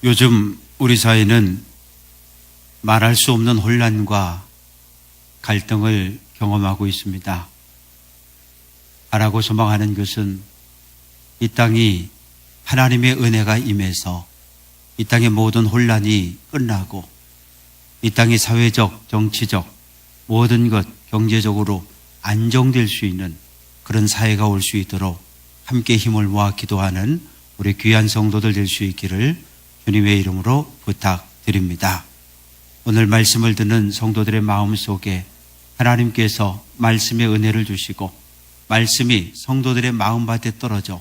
요즘 우리 사회는 말할 수 없는 혼란과 갈등을 경험하고 있습니다. 바라고 소망하는 것은 이 땅이 하나님의 은혜가 임해서 이 땅의 모든 혼란이 끝나고 이 땅의 사회적, 정치적, 모든 것 경제적으로 안정될 수 있는 그런 사회가 올 수 있도록 함께 힘을 모아 기도하는 우리 귀한 성도들 될 수 있기를 주님의 이름으로 부탁드립니다. 오늘 말씀을 듣는 성도들의 마음 속에 하나님께서 말씀의 은혜를 주시고 말씀이 성도들의 마음밭에 떨어져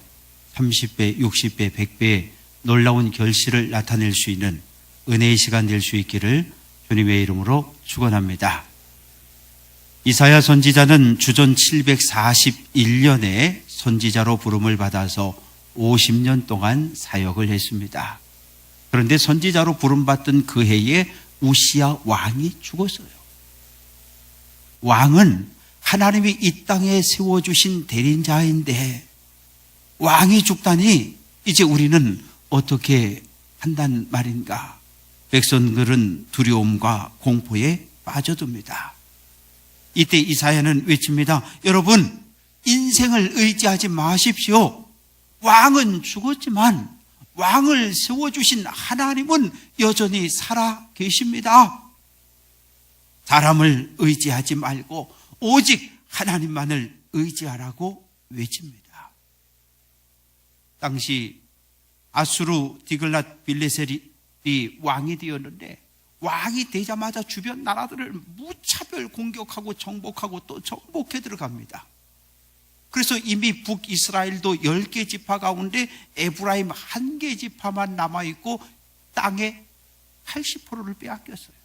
30배, 60배, 100배의 놀라운 결실을 나타낼 수 있는 은혜의 시간 될 수 있기를 주님의 이름으로 축원합니다. 이사야 선지자는 주전 741년에 선지자로 부름을 받아서 50년 동안 사역을 했습니다. 그런데 선지자로 부름받던 그 해에 우시야 왕이 죽었어요. 왕은 하나님이 이 땅에 세워주신 대린자인데 왕이 죽다니 이제 우리는 어떻게 한단 말인가? 백성들은 두려움과 공포에 빠져듭니다. 이때 이사야는 외칩니다. 여러분, 인생을 의지하지 마십시오. 왕은 죽었지만 왕을 세워주신 하나님은 여전히 살아 계십니다. 사람을 의지하지 말고 오직 하나님만을 의지하라고 외칩니다. 당시 아수르 디글랏 빌레셀이 왕이 되었는데 왕이 되자마자 주변 나라들을 무차별 공격하고 정복하고 또 정복해 들어갑니다. 그래서 이미 북이스라엘도 10개 지파 가운데 에브라임 1개 지파만 남아있고 땅의 80%를 빼앗겼어요.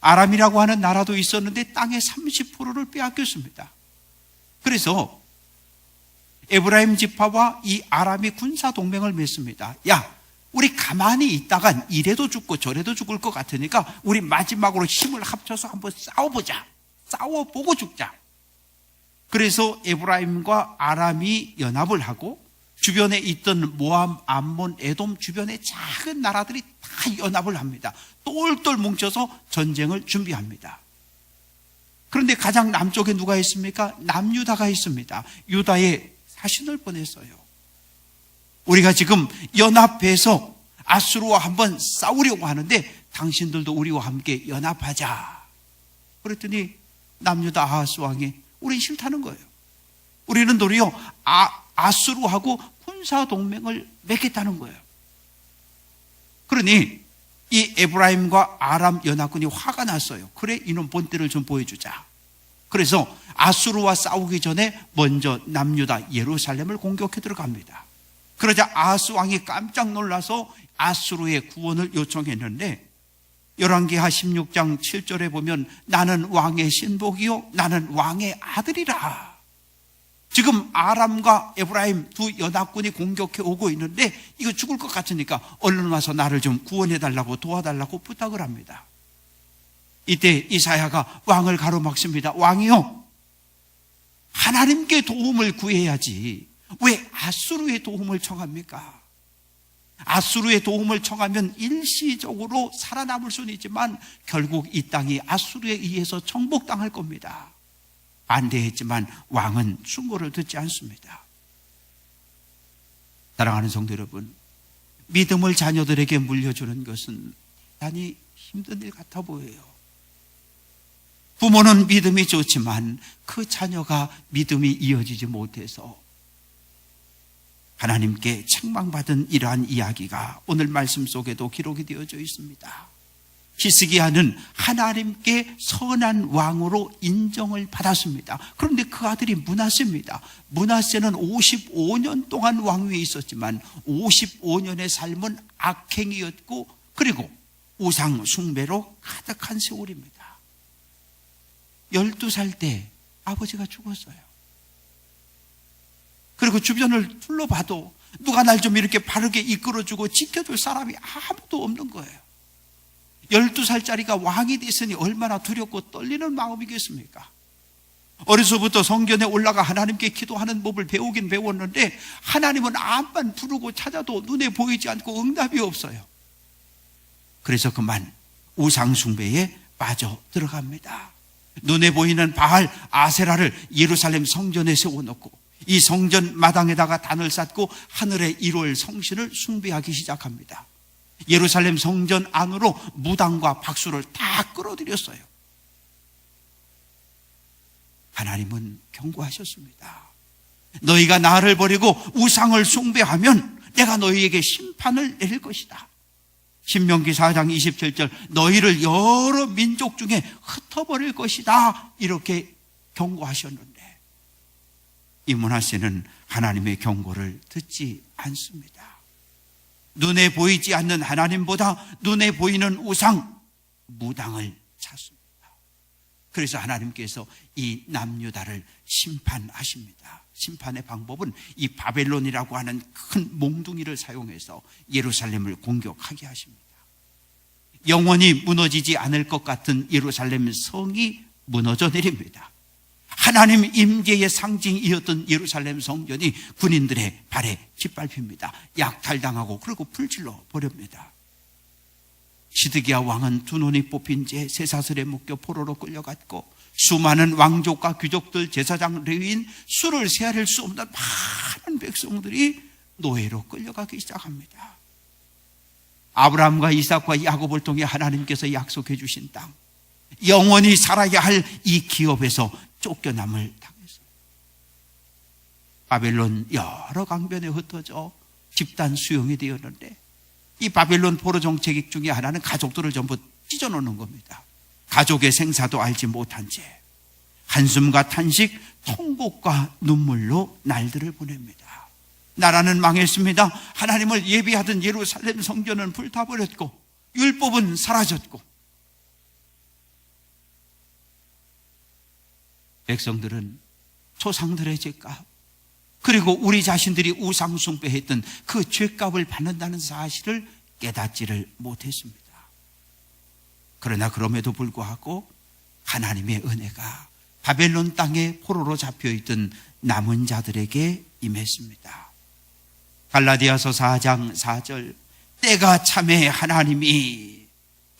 아람이라고 하는 나라도 있었는데 땅의 30%를 빼앗겼습니다. 그래서 에브라임 지파와 이 아람이 군사 동맹을 맺습니다. 야, 우리 가만히 있다간 이래도 죽고 저래도 죽을 것 같으니까 우리 마지막으로 힘을 합쳐서 한번 싸워보자. 싸워보고 죽자. 그래서 에브라임과 아람이 연합을 하고 주변에 있던 모압, 암몬, 에돔 주변의 작은 나라들이 다 연합을 합니다. 똘똘 뭉쳐서 전쟁을 준비합니다. 그런데 가장 남쪽에 누가 있습니까? 남유다가 있습니다. 유다에 사신을 보냈어요. 우리가 지금 연합해서 아수르와 한번 싸우려고 하는데 당신들도 우리와 함께 연합하자. 그랬더니 남유다 아하스 왕이 우린 싫다는 거예요. 우리는 도리어 아수르하고 군사 동맹을 맺겠다는 거예요. 그러니 이 에브라임과 아람 연합군이 화가 났어요. 그래, 이놈 본때를 좀 보여주자. 그래서 아수르와 싸우기 전에 먼저 남유다 예루살렘을 공격해 들어갑니다. 그러자 아하스 왕이 깜짝 놀라서 아수르의 구원을 요청했는데 열왕기하 16장 7절에 보면 나는 왕의 신복이요 나는 왕의 아들이라. 지금 아람과 에브라임 두 연합군이 공격해 오고 있는데 이거 죽을 것 같으니까 얼른 와서 나를 좀 구원해달라고 도와달라고 부탁을 합니다. 이때 이사야가 왕을 가로막습니다. 왕이요, 하나님께 도움을 구해야지 왜 아수르의 도움을 청합니까? 아수르의 도움을 청하면 일시적으로 살아남을 수는 있지만 결국 이 땅이 아수르에 의해서 정복당할 겁니다. 반대했지만 왕은 충고를 듣지 않습니다. 사랑하는 성도 여러분, 믿음을 자녀들에게 물려주는 것은 대단히 힘든 일 같아 보여요. 부모는 믿음이 좋지만 그 자녀가 믿음이 이어지지 못해서 하나님께 책망받은 이러한 이야기가 오늘 말씀 속에도 기록이 되어져 있습니다. 히스기야는 하나님께 선한 왕으로 인정을 받았습니다. 그런데 그 아들이 므낫세입니다. 므낫세는 55년 동안 왕위에 있었지만 55년의 삶은 악행이었고 그리고 우상 숭배로 가득한 세월입니다. 12살 때 아버지가 죽었어요. 그리고 주변을 둘러봐도 누가 날 좀 이렇게 바르게 이끌어주고 지켜줄 사람이 아무도 없는 거예요. 12살짜리가 왕이 됐으니 얼마나 두렵고 떨리는 마음이겠습니까? 어려서부터 성전에 올라가 하나님께 기도하는 법을 배우긴 배웠는데 하나님은 암만 부르고 찾아도 눈에 보이지 않고 응답이 없어요. 그래서 그만 우상 숭배에 빠져 들어갑니다. 눈에 보이는 바알 아세라를 예루살렘 성전에 세워놓고 이 성전 마당에다가 단을 쌓고 하늘의 1월 성신을 숭배하기 시작합니다. 예루살렘 성전 안으로 무당과 박수를 다 끌어들였어요. 하나님은 경고하셨습니다. 너희가 나를 버리고 우상을 숭배하면 내가 너희에게 심판을 내릴 것이다. 신명기 4장 27절 너희를 여러 민족 중에 흩어버릴 것이다, 이렇게 경고하셨는데 이 므낫세는 하나님의 경고를 듣지 않습니다. 눈에 보이지 않는 하나님보다 눈에 보이는 우상, 무당을 찾습니다. 그래서 하나님께서 이 남유다를 심판하십니다. 심판의 방법은 이 바벨론이라고 하는 큰 몽둥이를 사용해서 예루살렘을 공격하게 하십니다. 영원히 무너지지 않을 것 같은 예루살렘 성이 무너져 내립니다. 하나님 임재의 상징이었던 예루살렘 성전이 군인들의 발에 짓밟힙니다. 약탈당하고 그리고 불질러 버립니다. 시드기야 왕은 두 눈이 뽑힌 채 쇠사슬에 묶여 포로로 끌려갔고 수많은 왕족과 귀족들, 제사장, 레위인, 수를 세할 수 없는 많은 백성들이 노예로 끌려가기 시작합니다. 아브라함과 이삭과 야곱을 통해 하나님께서 약속해 주신 땅, 영원히 살아야 할 이 기업에서 쫓겨남을 당했어요. 바벨론 여러 강변에 흩어져 집단 수용이 되었는데 이 바벨론 포로 정책 중에 하나는 가족들을 전부 찢어놓는 겁니다. 가족의 생사도 알지 못한 채 한숨과 탄식, 통곡과 눈물로 날들을 보냅니다. 나라는 망했습니다. 하나님을 예비하던 예루살렘 성전은 불타버렸고 율법은 사라졌고 백성들은 조상들의 죄값, 그리고 우리 자신들이 우상 숭배했던 그 죄값을 받는다는 사실을 깨닫지를 못했습니다. 그러나 그럼에도 불구하고 하나님의 은혜가 바벨론 땅에 포로로 잡혀있던 남은 자들에게 임했습니다. 갈라디아서 4장 4절 때가 참에 하나님이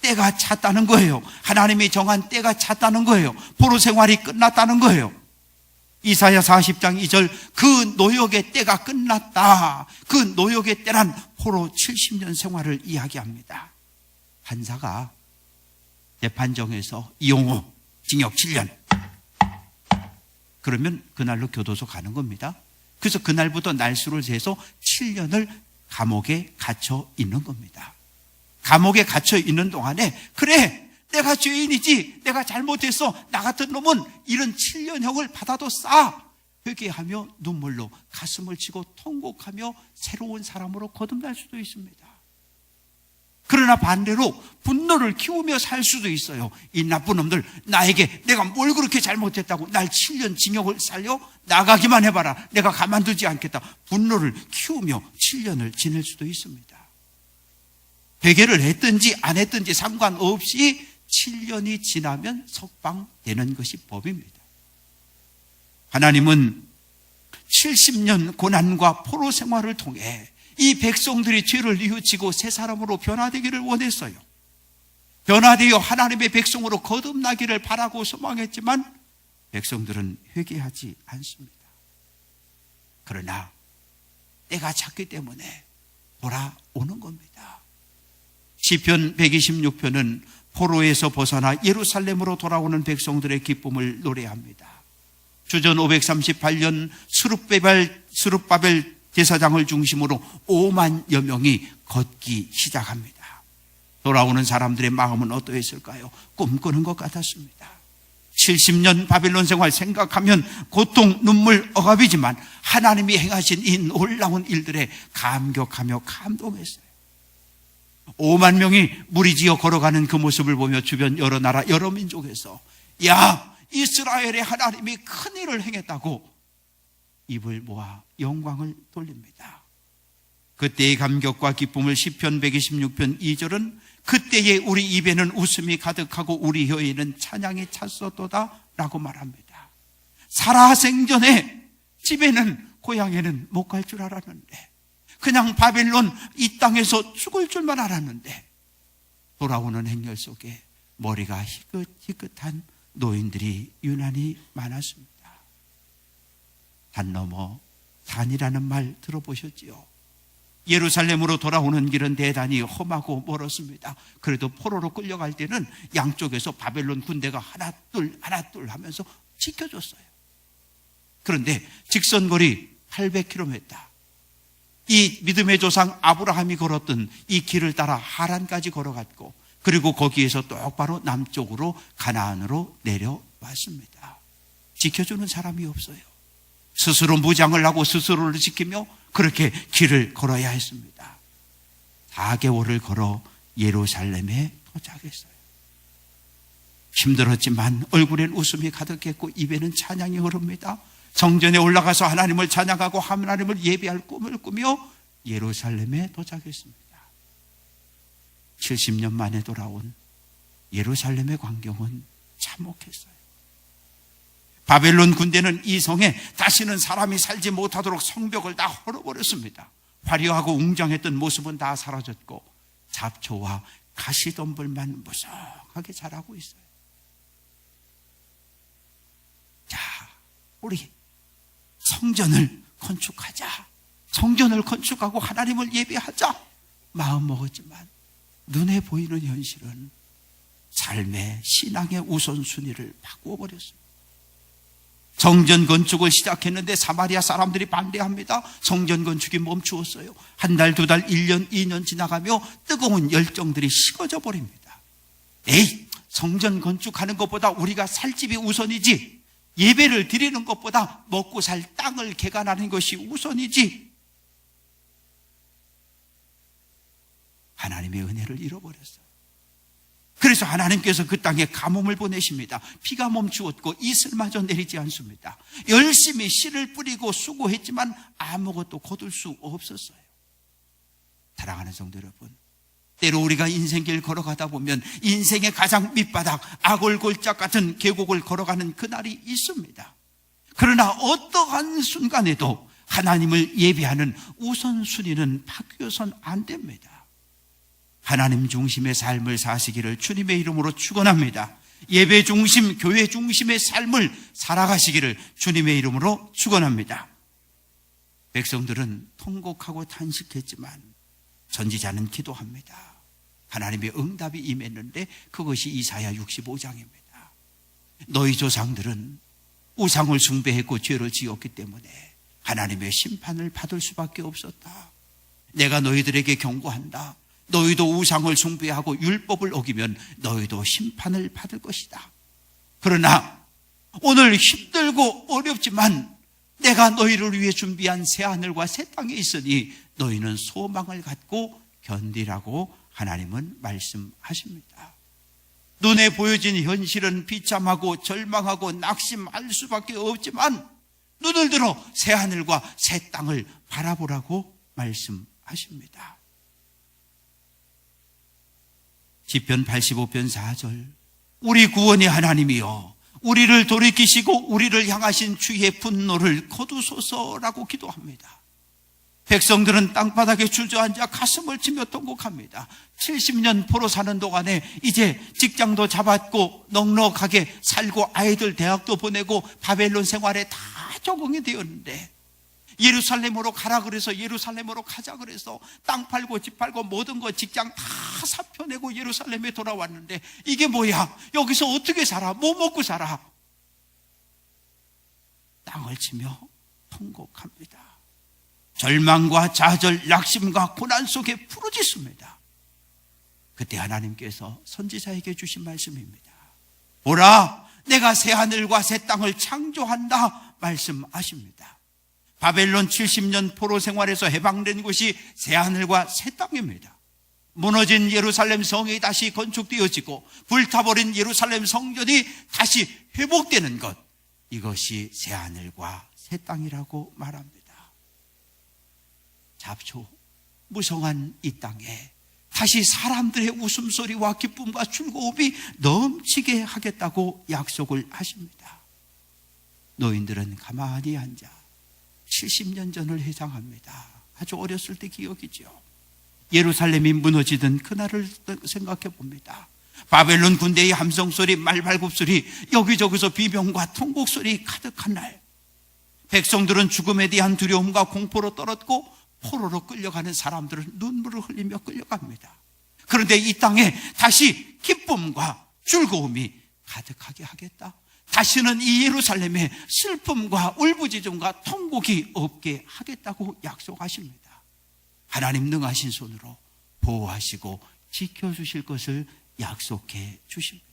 때가 찼다는 거예요. 하나님이 정한 때가 찼다는 거예요. 포로 생활이 끝났다는 거예요. 이사야 40장 2절 그 노역의 때가 끝났다. 그 노역의 때란 포로 70년 생활을 이야기합니다. 판사가 재판정에서 이용호 징역 7년 그러면 그날로 교도소 가는 겁니다. 그래서 그날부터 날수를 세서 7년을 감옥에 갇혀 있는 겁니다. 감옥에 갇혀 있는 동안에 그래 내가 죄인이지, 내가 잘못했어, 나 같은 놈은 이런 7년형을 받아도 싸, 회개하며 눈물로 가슴을 치고 통곡하며 새로운 사람으로 거듭날 수도 있습니다. 그러나 반대로 분노를 키우며 살 수도 있어요. 이 나쁜 놈들, 나에게 내가 뭘 그렇게 잘못했다고 날 7년 징역을 살려? 나가기만 해봐라, 내가 가만두지 않겠다. 분노를 키우며 7년을 지낼 수도 있습니다. 회개를 했든지 안 했든지 상관없이 7년이 지나면 석방되는 것이 법입니다. 하나님은 70년 고난과 포로 생활을 통해 이 백성들이 죄를 뉘우치고 새 사람으로 변화되기를 원했어요. 변화되어 하나님의 백성으로 거듭나기를 바라고 소망했지만 백성들은 회개하지 않습니다. 그러나 때가 찼기 때문에 돌아오는 겁니다. 시편 126편은 포로에서 벗어나 예루살렘으로 돌아오는 백성들의 기쁨을 노래합니다. 주전 538년 스룹바벨 제사장을 중심으로 5만여 명이 걷기 시작합니다. 돌아오는 사람들의 마음은 어떠했을까요? 꿈꾸는 것 같았습니다. 70년 바벨론 생활 생각하면 고통, 눈물, 억압이지만 하나님이 행하신 이 놀라운 일들에 감격하며 감동했어요. 5만 명이 무리지어 걸어가는 그 모습을 보며 주변 여러 나라, 여러 민족에서 야, 이스라엘의 하나님이 큰 일을 행했다고 입을 모아 영광을 돌립니다. 그때의 감격과 기쁨을 시편 126편 2절은 그때에 우리 입에는 웃음이 가득하고 우리 혀에는 찬양이 찼었도다 라고 말합니다. 살아생전에 집에는 고향에는 못 갈 줄 알았는데, 그냥 바벨론 이 땅에서 죽을 줄만 알았는데, 돌아오는 행렬 속에 머리가 희끗희끗한 노인들이 유난히 많았습니다. 산 넘어 산이라는 말 들어보셨지요? 예루살렘으로 돌아오는 길은 대단히 험하고 멀었습니다. 그래도 포로로 끌려갈 때는 양쪽에서 바벨론 군대가 하나 둘 하면서 지켜줬어요. 그런데 직선거리 800km, 이 믿음의 조상 아브라함이 걸었던 이 길을 따라 하란까지 걸어갔고, 그리고 거기에서 똑바로 남쪽으로 가나안으로 내려왔습니다. 지켜주는 사람이 없어요. 스스로 무장을 하고 스스로를 지키며 그렇게 길을 걸어야 했습니다. 4개월을 걸어 예루살렘에 도착했어요. 힘들었지만 얼굴엔 웃음이 가득했고 입에는 찬양이 흐릅니다. 성전에 올라가서 하나님을 찬양하고 하나님을 예배할 꿈을 꾸며 예루살렘에 도착했습니다. 70년 만에 돌아온 예루살렘의 광경은 참혹했어요. 바벨론 군대는 이 성에 다시는 사람이 살지 못하도록 성벽을 다 헐어버렸습니다. 화려하고 웅장했던 모습은 다 사라졌고 잡초와 가시덤불만 무성하게 자라고 있어요. 자, 우리 성전을 건축하자. 성전을 건축하고 하나님을 예배하자 마음 먹었지만 눈에 보이는 현실은 삶의 신앙의 우선순위를 바꾸어버렸습니다. 성전 건축을 시작했는데 사마리아 사람들이 반대합니다. 성전 건축이 멈추었어요. 한 달, 두 달, 1년, 2년 지나가며 뜨거운 열정들이 식어져 버립니다. 에이, 성전 건축하는 것보다 우리가 살 집이 우선이지, 예배를 드리는 것보다 먹고 살 땅을 개간하는 것이 우선이지. 하나님의 은혜를 잃어버렸어요. 그래서 하나님께서 그 땅에 가뭄을 보내십니다. 비가 멈추었고 이슬마저 내리지 않습니다. 열심히 씨를 뿌리고 수고했지만 아무것도 거둘 수 없었어요. 사랑하는 성도 여러분, 때로 우리가 인생길 걸어가다 보면 인생의 가장 밑바닥, 악월골짝 같은 계곡을 걸어가는 그날이 있습니다. 그러나 어떠한 순간에도 하나님을 예배하는 우선순위는 바뀌어서는 안 됩니다. 하나님 중심의 삶을 사시기를 주님의 이름으로 축원합니다. 예배 중심, 교회 중심의 삶을 살아가시기를 주님의 이름으로 축원합니다. 백성들은 통곡하고 탄식했지만 선지자는 기도합니다. 하나님의 응답이 임했는데 그것이 이사야 65장입니다. 너희 조상들은 우상을 숭배했고 죄를 지었기 때문에 하나님의 심판을 받을 수밖에 없었다. 내가 너희들에게 경고한다. 너희도 우상을 숭배하고 율법을 어기면 너희도 심판을 받을 것이다. 그러나 오늘 힘들고 어렵지만 내가 너희를 위해 준비한 새하늘과 새 땅에 있으니 너희는 소망을 갖고 견디라고 하나님은 말씀하십니다. 눈에 보여진 현실은 비참하고 절망하고 낙심할 수밖에 없지만 눈을 들어 새하늘과 새 땅을 바라보라고 말씀하십니다. 시편 85편 4절, 우리 구원의 하나님이여 우리를 돌이키시고 우리를 향하신 주의 분노를 거두소서라고 기도합니다. 백성들은 땅바닥에 주저앉아 가슴을 치며 통곡합니다. 70년 포로 사는 동안에 이제 직장도 잡았고 넉넉하게 살고 아이들 대학도 보내고 바벨론 생활에 다 적응이 되었는데 예루살렘으로 가라 그래서 예루살렘으로 가자 그래서 땅 팔고 집 팔고 모든 거 직장 다 사표내고 예루살렘에 돌아왔는데 이게 뭐야? 여기서 어떻게 살아? 뭐 먹고 살아? 땅을 치며 통곡합니다. 절망과 좌절, 낙심과 고난 속에 부르짖습니다. 그때 하나님께서 선지자에게 주신 말씀입니다. 보라, 내가 새 하늘과 새 땅을 창조한다 말씀하십니다. 바벨론 70년 포로 생활에서 해방된 곳이 새하늘과 새 땅입니다. 무너진 예루살렘 성이 다시 건축되어지고 불타버린 예루살렘 성전이 다시 회복되는 것, 이것이 새하늘과 새 땅이라고 말합니다. 잡초, 무성한 이 땅에 다시 사람들의 웃음소리와 기쁨과 즐거움이 넘치게 하겠다고 약속을 하십니다. 노인들은 가만히 앉아 70년 전을 회상합니다. 아주 어렸을 때 기억이죠. 예루살렘이 무너지던 그날을 생각해 봅니다. 바벨론 군대의 함성소리, 말발굽소리, 여기저기서 비명과 통곡소리 가득한 날, 백성들은 죽음에 대한 두려움과 공포로 떨었고 포로로 끌려가는 사람들은 눈물을 흘리며 끌려갑니다. 그런데 이 땅에 다시 기쁨과 즐거움이 가득하게 하겠다. 다시는 이 예루살렘에 슬픔과 울부짖음과 통곡이 없게 하겠다고 약속하십니다. 하나님 능하신 손으로 보호하시고 지켜주실 것을 약속해 주십니다.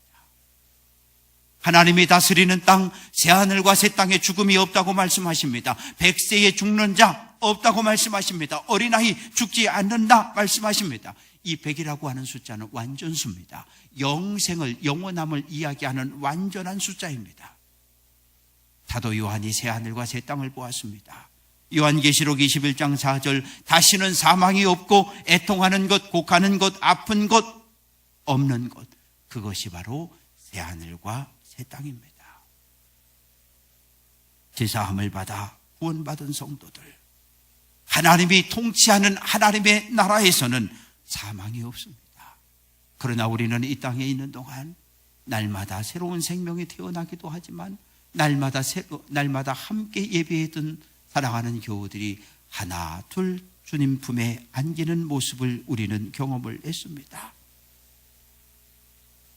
하나님이 다스리는 땅, 새하늘과 새 땅에 죽음이 없다고 말씀하십니다. 100세에 죽는 자 없다고 말씀하십니다. 어린아이 죽지 않는다 말씀하십니다. 이 100이라고 하는 숫자는 완전수입니다. 영생을, 영원함을 이야기하는 완전한 숫자입니다. 사도 요한이 새하늘과 새 땅을 보았습니다. 요한계시록 21장 4절, 다시는 사망이 없고 애통하는 것, 곡하는 것, 아픈 것 없는 것, 그것이 바로 새하늘과 새 땅입니다. 제사함을 받아 구원받은 성도들, 하나님이 통치하는 하나님의 나라에서는 사망이 없습니다. 그러나 우리는 이 땅에 있는 동안 날마다 새로운 생명이 태어나기도 하지만 날마다 함께 예배했던 사랑하는 교우들이 하나 둘 주님 품에 안기는 모습을 우리는 경험을 했습니다.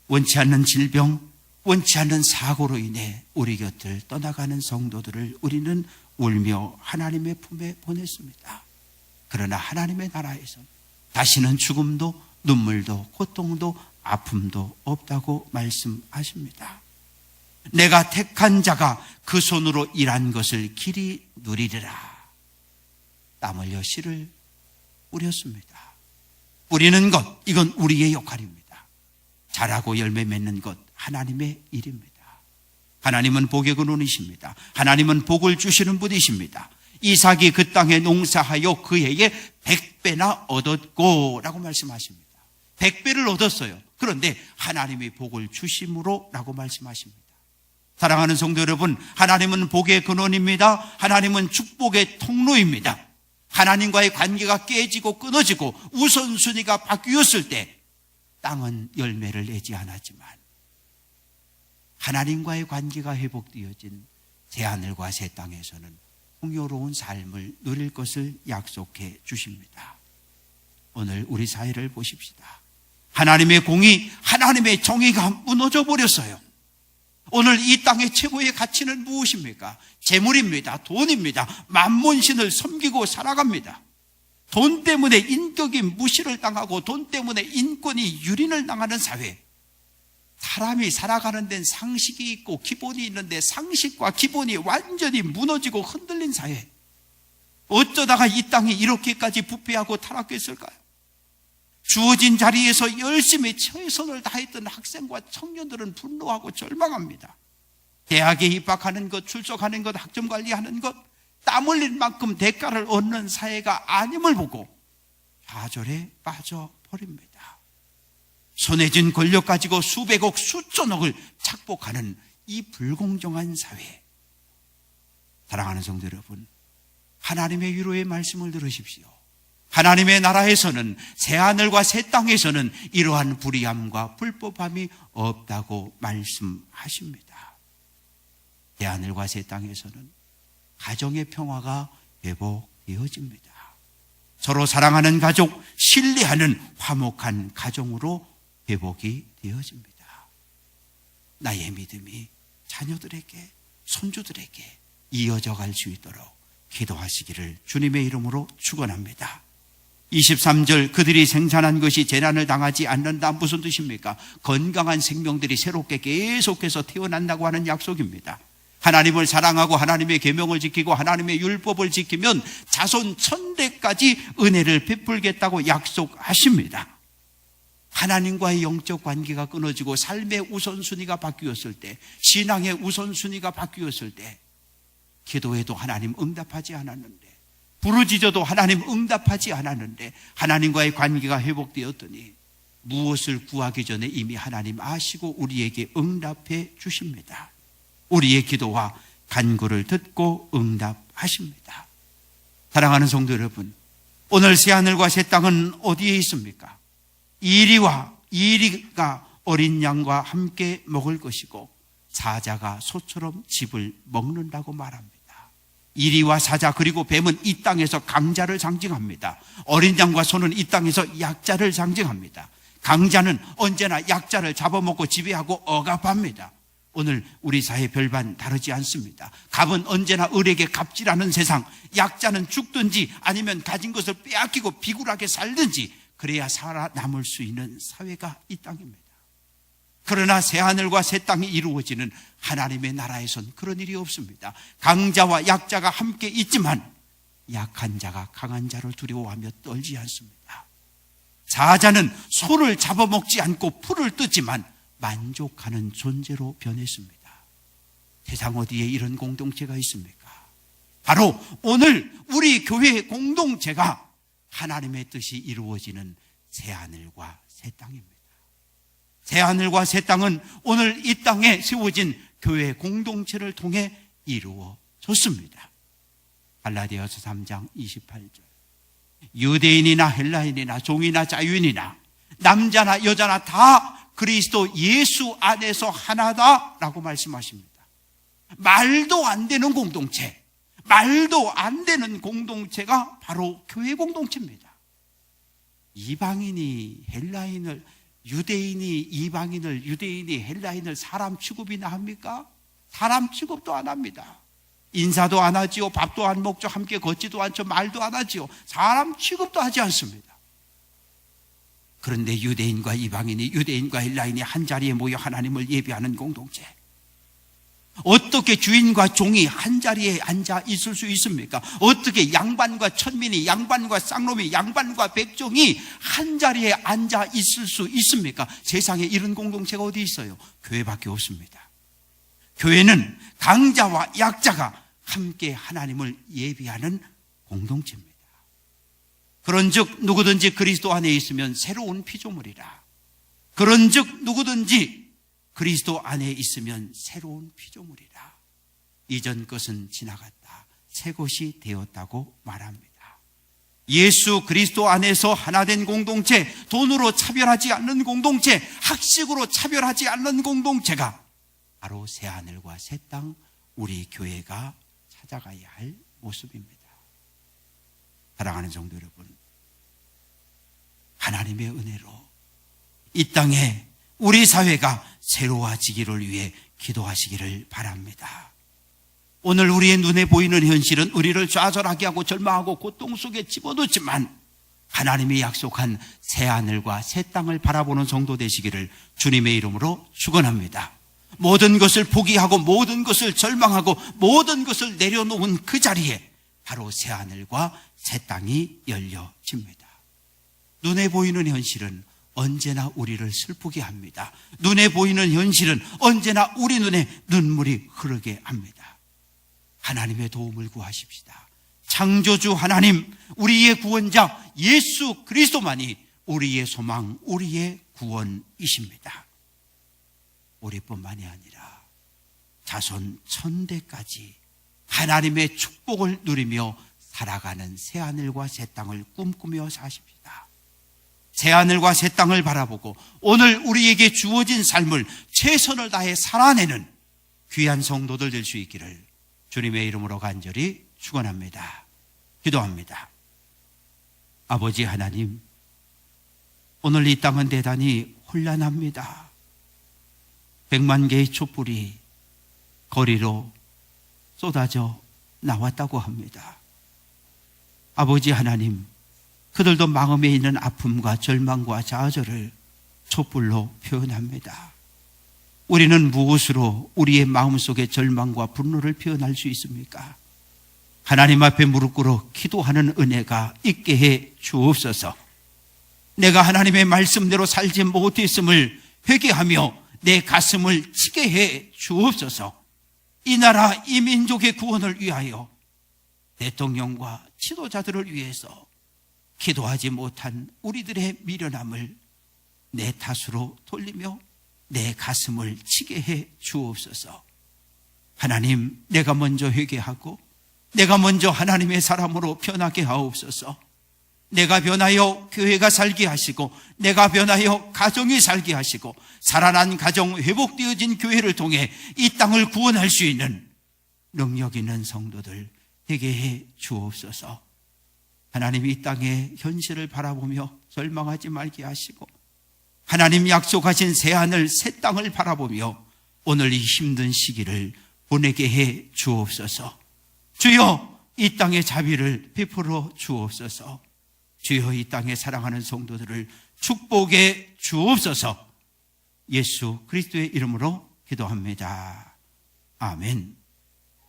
원치 않는 질병, 원치 않는 사고로 인해 우리 곁을 떠나가는 성도들을 우리는 울며 하나님의 품에 보냈습니다. 그러나 하나님의 나라에서 다시는 죽음도 눈물도 고통도 아픔도 없다고 말씀하십니다. 내가 택한 자가 그 손으로 일한 것을 길이 누리리라. 땀 흘려 씨를 뿌렸습니다. 뿌리는 것, 이건 우리의 역할입니다. 자라고 열매 맺는 것, 하나님의 일입니다. 하나님은 복의 근원이십니다. 하나님은 복을 주시는 분이십니다. 이삭이 그 땅에 농사하여 그 해에 100배나 얻었고 라고 말씀하십니다. 100배를 얻었어요. 그런데 하나님의 복을 주심으로 라고 말씀하십니다. 사랑하는 성도 여러분, 하나님은 복의 근원입니다. 하나님은 축복의 통로입니다. 하나님과의 관계가 깨지고 끊어지고 우선순위가 바뀌었을 때 땅은 열매를 내지 않았지만 하나님과의 관계가 회복되어진 새하늘과 새 땅에서는 풍요로운 삶을 누릴 것을 약속해 주십니다. 오늘 우리 사회를 보십시다. 하나님의 공의, 하나님의 정의가 무너져 버렸어요. 오늘 이 땅의 최고의 가치는 무엇입니까? 재물입니다. 돈입니다. 만몬신을 섬기고 살아갑니다. 돈 때문에 인격이 무시를 당하고 돈 때문에 인권이 유린을 당하는 사회. 사람이 살아가는 데는 상식이 있고 기본이 있는데 상식과 기본이 완전히 무너지고 흔들린 사회. 어쩌다가 이 땅이 이렇게까지 부패하고 타락했을까요? 주어진 자리에서 열심히 최선을 다했던 학생과 청년들은 분노하고 절망합니다. 대학에 입학하는 것, 출석하는 것, 학점 관리하는 것, 땀 흘린 만큼 대가를 얻는 사회가 아님을 보고 좌절에 빠져버립니다. 손에 쥔 권력 가지고 수백억, 수천억을 착복하는 이 불공정한 사회. 사랑하는 성도 여러분, 하나님의 위로의 말씀을 들으십시오. 하나님의 나라에서는, 새하늘과 새 땅에서는 이러한 불의함과 불법함이 없다고 말씀하십니다. 새하늘과 새 땅에서는 가정의 평화가 회복되어집니다. 서로 사랑하는 가족, 신뢰하는 화목한 가정으로 회복이 되어집니다. 나의 믿음이 자녀들에게, 손주들에게 이어져 갈 수 있도록 기도하시기를 주님의 이름으로 축원합니다. 23절, 그들이 생산한 것이 재난을 당하지 않는다. 무슨 뜻입니까? 건강한 생명들이 새롭게 계속해서 태어난다고 하는 약속입니다. 하나님을 사랑하고 하나님의 계명을 지키고 하나님의 율법을 지키면 자손 천대까지 은혜를 베풀겠다고 약속하십니다. 하나님과의 영적 관계가 끊어지고 삶의 우선순위가 바뀌었을 때, 신앙의 우선순위가 바뀌었을 때 기도해도 하나님 응답하지 않았는데, 부르짖어도 하나님 응답하지 않았는데 하나님과의 관계가 회복되었더니 무엇을 구하기 전에 이미 하나님 아시고 우리에게 응답해 주십니다. 우리의 기도와 간구를 듣고 응답하십니다. 사랑하는 성도 여러분, 오늘 새하늘과 새 땅은 어디에 있습니까? 이리가 어린 양과 함께 먹을 것이고 사자가 소처럼 집을 먹는다고 말합니다. 이리와 사자 그리고 뱀은 이 땅에서 강자를 상징합니다. 어린 양과 소는 이 땅에서 약자를 상징합니다. 강자는 언제나 약자를 잡아먹고 지배하고 억압합니다. 오늘 우리 사회 별반 다르지 않습니다. 갑은 언제나 을에게 갑질하는 세상, 약자는 죽든지 아니면 가진 것을 빼앗기고 비굴하게 살든지 그래야 살아남을 수 있는 사회가 이 땅입니다. 그러나 새하늘과 새 땅이 이루어지는 하나님의 나라에선 그런 일이 없습니다. 강자와 약자가 함께 있지만 약한 자가 강한 자를 두려워하며 떨지 않습니다. 사자는 소를 잡아먹지 않고 풀을 뜯지만 만족하는 존재로 변했습니다. 세상 어디에 이런 공동체가 있습니까? 바로 오늘 우리 교회의 공동체가 하나님의 뜻이 이루어지는 새하늘과 새 땅입니다. 새하늘과 새 땅은 오늘 이 땅에 세워진 교회 공동체를 통해 이루어졌습니다. 갈라디아서 3장 28절. 유대인이나 헬라인이나 종이나 자유인이나 남자나 여자나 다 그리스도 예수 안에서 하나다라고 말씀하십니다. 말도 안 되는 공동체, 말도 안 되는 공동체가 바로 교회 공동체입니다. 이방인이 헬라인을, 유대인이 이방인을, 유대인이 헬라인을 사람 취급이나 합니까? 사람 취급도 안 합니다. 인사도 안 하지요. 밥도 안 먹죠. 함께 걷지도 않죠. 말도 안 하지요. 사람 취급도 하지 않습니다. 그런데 유대인과 이방인이, 유대인과 헬라인이 한 자리에 모여 하나님을 예배하는 공동체. 어떻게 주인과 종이 한 자리에 앉아 있을 수 있습니까? 어떻게 양반과 천민이, 양반과 쌍놈이, 양반과 백종이 한 자리에 앉아 있을 수 있습니까? 세상에 이런 공동체가 어디 있어요? 교회밖에 없습니다. 교회는 강자와 약자가 함께 하나님을 예배하는 공동체입니다. 그런즉 누구든지 그리스도 안에 있으면 새로운 피조물이라. 그런즉 누구든지 그리스도 안에 있으면 새로운 피조물이라. 이전 것은 지나갔다. 새 것이 되었다고 말합니다. 예수 그리스도 안에서 하나 된 공동체, 돈으로 차별하지 않는 공동체, 학식으로 차별하지 않는 공동체가 바로 새하늘과 새 땅, 우리 교회가 찾아가야 할 모습입니다. 사랑하는 성도 여러분, 하나님의 은혜로 이 땅에 우리 사회가 새로워지기를 위해 기도하시기를 바랍니다. 오늘 우리의 눈에 보이는 현실은 우리를 좌절하게 하고 절망하고 고통 속에 집어넣지만 하나님이 약속한 새하늘과 새 땅을 바라보는 성도 되시기를 주님의 이름으로 축원합니다. 모든 것을 포기하고 모든 것을 절망하고 모든 것을 내려놓은 그 자리에 바로 새하늘과 새 땅이 열려집니다. 눈에 보이는 현실은 언제나 우리를 슬프게 합니다. 눈에 보이는 현실은 언제나 우리 눈에 눈물이 흐르게 합니다. 하나님의 도움을 구하십시다. 창조주 하나님, 우리의 구원자 예수 그리스도만이 우리의 소망, 우리의 구원이십니다. 우리뿐만이 아니라 자손 천대까지 하나님의 축복을 누리며 살아가는 새하늘과 새 땅을 꿈꾸며 사십시다. 새하늘과 새 땅을 바라보고 오늘 우리에게 주어진 삶을 최선을 다해 살아내는 귀한 성도들 될 수 있기를 주님의 이름으로 간절히 축원합니다. 기도합니다. 아버지 하나님, 오늘 이 땅은 대단히 혼란합니다. 100만 개의 촛불이 거리로 쏟아져 나왔다고 합니다. 아버지 하나님, 그들도 마음에 있는 아픔과 절망과 좌절을 촛불로 표현합니다. 우리는 무엇으로 우리의 마음속에 절망과 분노를 표현할 수 있습니까? 하나님 앞에 무릎 꿇어 기도하는 은혜가 있게 해 주옵소서. 내가 하나님의 말씀대로 살지 못했음을 회개하며 내 가슴을 치게 해 주옵소서. 이 나라 이 민족의 구원을 위하여 대통령과 지도자들을 위해서 기도하지 못한 우리들의 미련함을 내 탓으로 돌리며 내 가슴을 치게 해 주옵소서. 하나님, 내가 먼저 회개하고 내가 먼저 하나님의 사람으로 변하게 하옵소서. 내가 변하여 교회가 살게 하시고 내가 변하여 가정이 살게 하시고 살아난 가정, 회복되어진 교회를 통해 이 땅을 구원할 수 있는 능력 있는 성도들 되게 해 주옵소서. 하나님, 이 땅의 현실을 바라보며 절망하지 말게 하시고 하나님 약속하신 새하늘 새 땅을 바라보며 오늘 이 힘든 시기를 보내게 해 주옵소서. 주여, 이 땅의 자비를 베풀어 주옵소서. 주여, 이 땅에 사랑하는 성도들을 축복해 주옵소서. 예수 그리스도의 이름으로 기도합니다. 아멘.